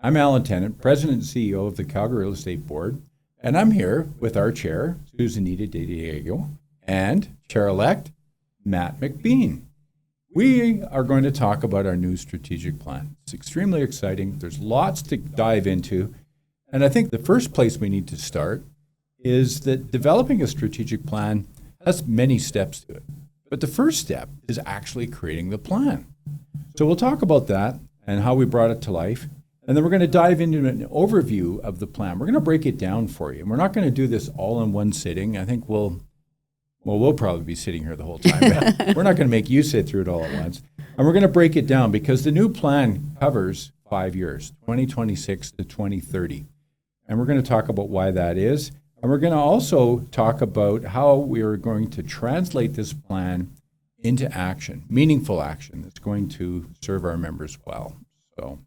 I'm Alan Tennant, President and CEO of the Calgary Real Estate Board, and I'm here with our Chair, Susanita De Diego, and Chair-elect, Matt McBean. We are going to talk about our new strategic plan. It's extremely exciting. There's lots to dive into, and I think the first place we need to start is that developing a strategic plan has many steps to it. But the first step is actually creating the plan. So we'll talk about that and how we brought it to life. And then we're going to dive into an overview of the plan. We're going to break it down for you. And we're not going to do this all in one sitting. I think we'll probably be sitting here the whole time. We're not going to make you sit through it all at once. And we're going to break it down because the new plan covers 5 years, 2026 to 2030. And we're going to talk about why that is. And we're going to also talk about how we are going to translate this plan into action, meaningful action that's going to serve our members well. So,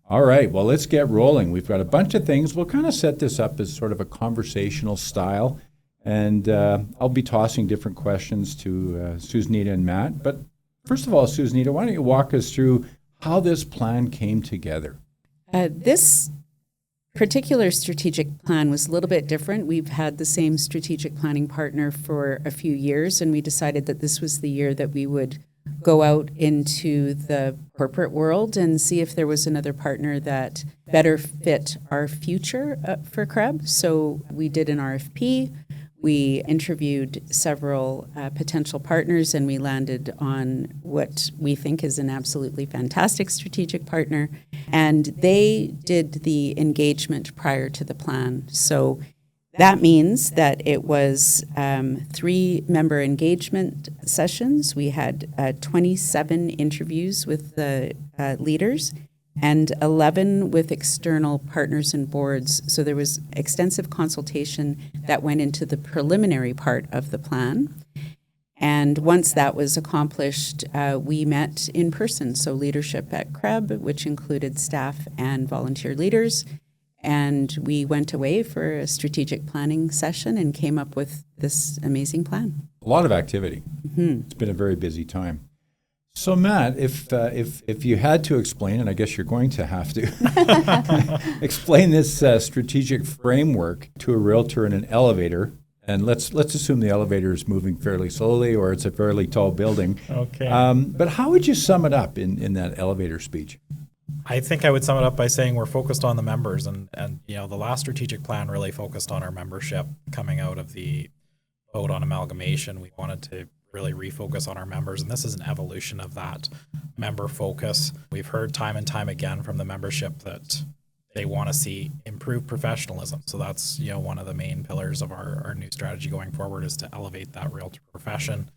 all right, well, let's get rolling. We've got a bunch of things. We'll kind of set this up as sort of a conversational style. And I'll be tossing different questions to Susanita and Matt. But first of all, Susanita, why don't you walk us through how this plan came together? This particular strategic plan was a little bit different. We've had the same strategic planning partner for a few years, and we decided that this was the year that we would go out into the corporate world and see if there was another partner that better fit our future for CREB. So we did an RFP. We interviewed several potential partners, and we landed on what we think is an absolutely fantastic strategic partner. And they did the engagement prior to the plan. So that means that it was 3 member engagement sessions. We had 27 interviews with the leaders and 11 with external partners and boards. So there was extensive consultation that went into the preliminary part of the plan. And once that was accomplished, we met in person. So leadership at CREB, which included staff and volunteer leaders. And we went away for a strategic planning session and came up with this amazing plan. A lot of activity. Mm-hmm. It's been a very busy time. So Matt, if you had to explain, and I guess you're going to have to, explain this strategic framework to a realtor in an elevator, and let's assume the elevator is moving fairly slowly or it's a fairly tall building. Okay. But how would you sum it up in that elevator speech? I think I would sum it up by saying we're focused on the members, and the last strategic plan really focused on our membership coming out of the vote on amalgamation. We wanted to really refocus on our members, and this is an evolution of that member focus. We've heard time and time again from the membership that they want to see improved professionalism. So that's one of the main pillars of our new strategy going forward is to elevate that realtor profession.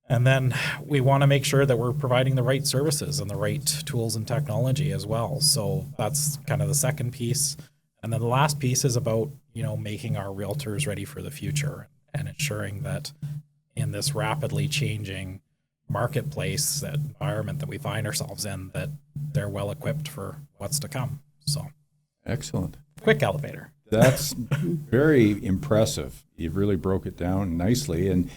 And then we want to make sure that we're providing the right services and the right tools and technology as well. So that's kind of the second piece. And then the last piece is about, making our realtors ready for the future and ensuring that in this rapidly changing marketplace, that environment that we find ourselves in, that they're well equipped for what's to come. So, excellent. Quick elevator. That's very impressive. You've really broke it down nicely. And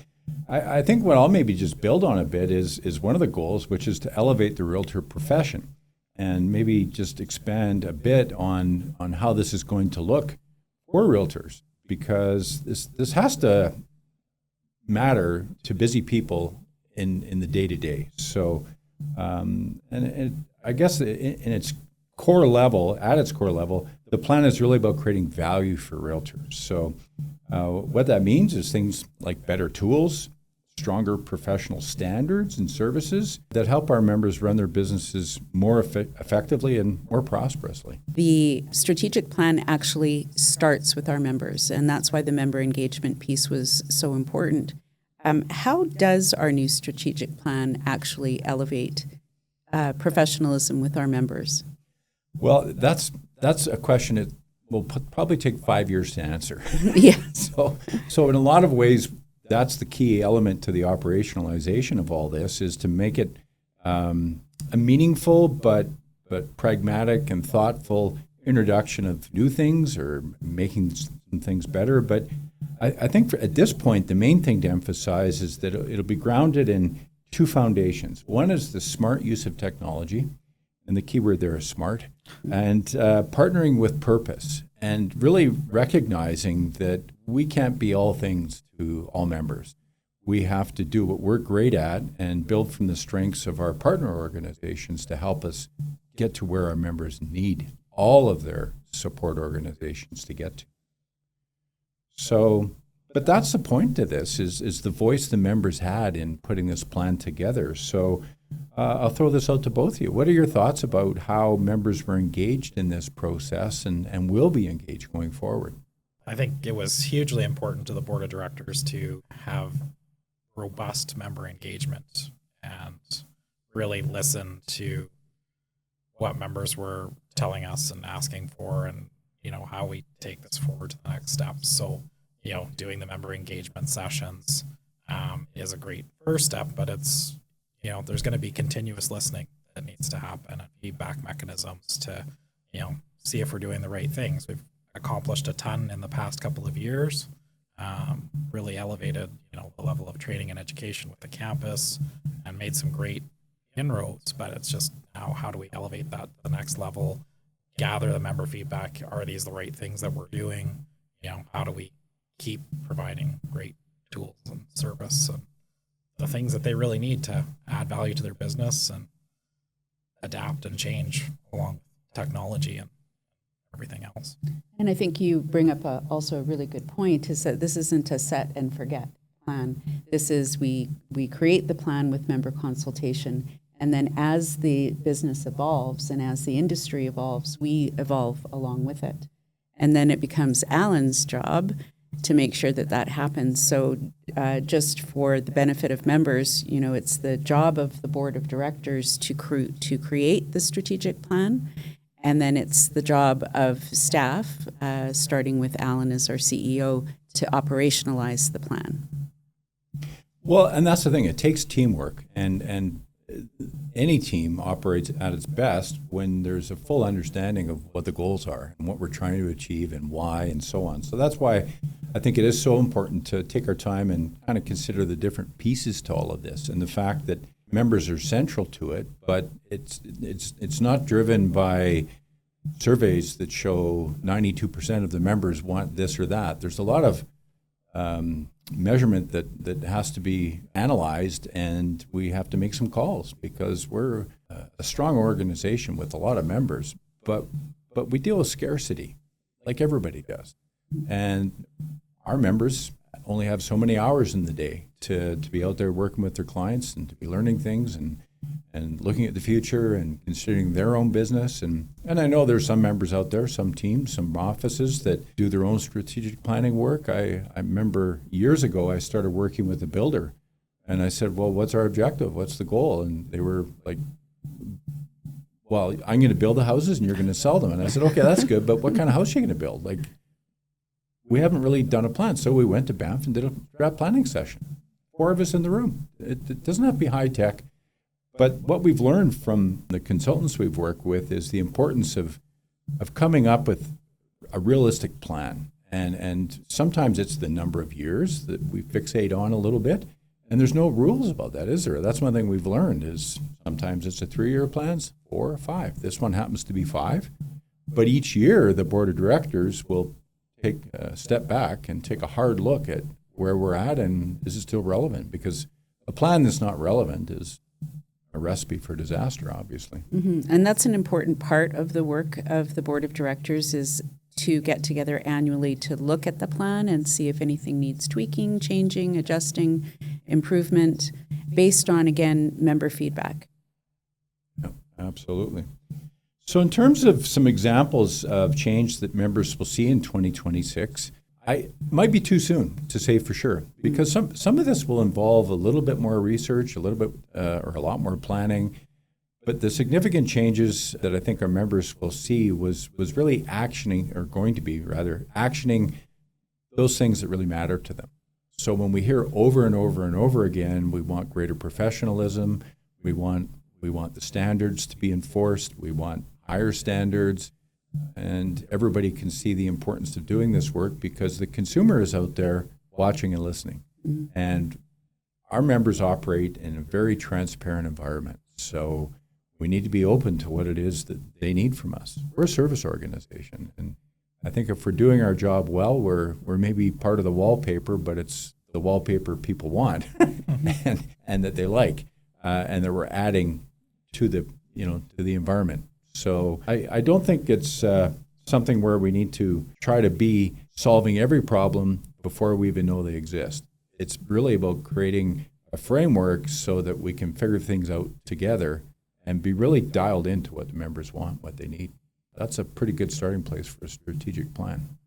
I think what I'll maybe just build on a bit is one of the goals, which is to elevate the realtor profession and maybe just expand a bit on how this is going to look for realtors, because this has to matter to busy people in the day-to-day. So, and I guess in its core level, the plan is really about creating value for realtors. So what that means is things like better tools, stronger professional standards and services that help our members run their businesses more effectively and more prosperously. The strategic plan actually starts with our members, and that's why the member engagement piece was so important. How does our new strategic plan actually elevate professionalism with our members? Well, that's a question that will probably take 5 years to answer. Yeah. So in a lot of ways, that's the key element to the operationalization of all this, is to make it a meaningful but pragmatic and thoughtful introduction of new things or making some things better. But I think at this point, the main thing to emphasize is that it'll be grounded in 2 foundations. One is the smart use of technology, and the key word there is smart, and partnering with purpose, and really recognizing that we can't be all things to all members. We have to do what we're great at and build from the strengths of our partner organizations to help us get to where our members need all of their support organizations to get to. So, but that's the point of this, is the voice the members had in putting this plan together. So I'll throw this out to both of you. What are your thoughts about how members were engaged in this process and will be engaged going forward? I think it was hugely important to the board of directors to have robust member engagement and really listen to what members were telling us and asking for, and how we take this forward to the next steps. So doing the member engagement sessions is a great first step, but it's there's going to be continuous listening that needs to happen, and feedback mechanisms to see if we're doing the right things. We've accomplished a ton in the past couple of years, really elevated the level of training and education with the campus, and made some great inroads, but it's just now, how do we elevate that to the next level, gather the member feedback? Are these the right things that we're doing? How do we keep providing great tools and service and the things that they really need to add value to their business and adapt and change along with technology and everything else? And I think you bring up also a really good point, is that this isn't a set and forget plan. This is, we create the plan with member consultation, and then as the business evolves and as the industry evolves, we evolve along with it. And then it becomes Alan's job to make sure that that happens. So just for the benefit of members, it's the job of the board of directors to create the strategic plan. And then it's the job of staff, starting with Alan as our CEO, to operationalize the plan. Well, and that's the thing. It takes teamwork, and any team operates at its best when there's a full understanding of what the goals are and what we're trying to achieve and why and so on. So that's why I think it is so important to take our time and kind of consider the different pieces to all of this, and the fact that members are central to it, but it's not driven by surveys that show 92% of the members want this or that. There's a lot of measurement that has to be analyzed, and we have to make some calls because we're a strong organization with a lot of members, but we deal with scarcity like everybody does. And our members only have so many hours in the day to be out there working with their clients and to be learning things and looking at the future and considering their own business. And I know there's some members out there, some teams, some offices that do their own strategic planning work. I remember years ago I started working with a builder, and I said, well, what's our objective? What's the goal? And they were like, well, I'm going to build the houses and you're going to sell them. And I said, okay, that's good, but what kind of house are you going to build? Like, we haven't really done a plan. So we went to Banff and did a draft planning session. 4 of us in the room. It doesn't have to be high tech. But what we've learned from the consultants we've worked with is the importance of coming up with a realistic plan. And sometimes it's the number of years that we fixate on a little bit. And there's no rules about that, is there? That's one thing we've learned is sometimes it's a 3-year plans, 4 or 5. This one happens to be 5. But each year, the board of directors will take a step back and take a hard look at where we're at and is it still relevant? Because a plan that's not relevant is a recipe for disaster, obviously. Mm-hmm. And that's an important part of the work of the board of directors, is to get together annually to look at the plan and see if anything needs tweaking, changing, adjusting, improvement, based on, again, member feedback. Yeah, absolutely. So in terms of some examples of change that members will see in 2026, I might be too soon to say for sure, because some of this will involve a little bit more research, a little bit or a lot more planning. But the significant changes that I think our members will see was really actioning, or going to be rather, actioning those things that really matter to them. So when we hear over and over and over again, we want greater professionalism, we want the standards to be enforced, we want higher standards, and everybody can see the importance of doing this work because the consumer is out there watching and listening. Mm-hmm. And our members operate in a very transparent environment. So We need to be open to what it is that they need from us. We're a service organization, and I think if we're doing our job well, we're maybe part of the wallpaper, but it's the wallpaper people want and that they like, and that we're adding to the to the environment. So I don't think it's something where we need to try to be solving every problem before we even know they exist. It's really about creating a framework so that we can figure things out together and be really dialed into what the members want, what they need. That's a pretty good starting place for a strategic plan.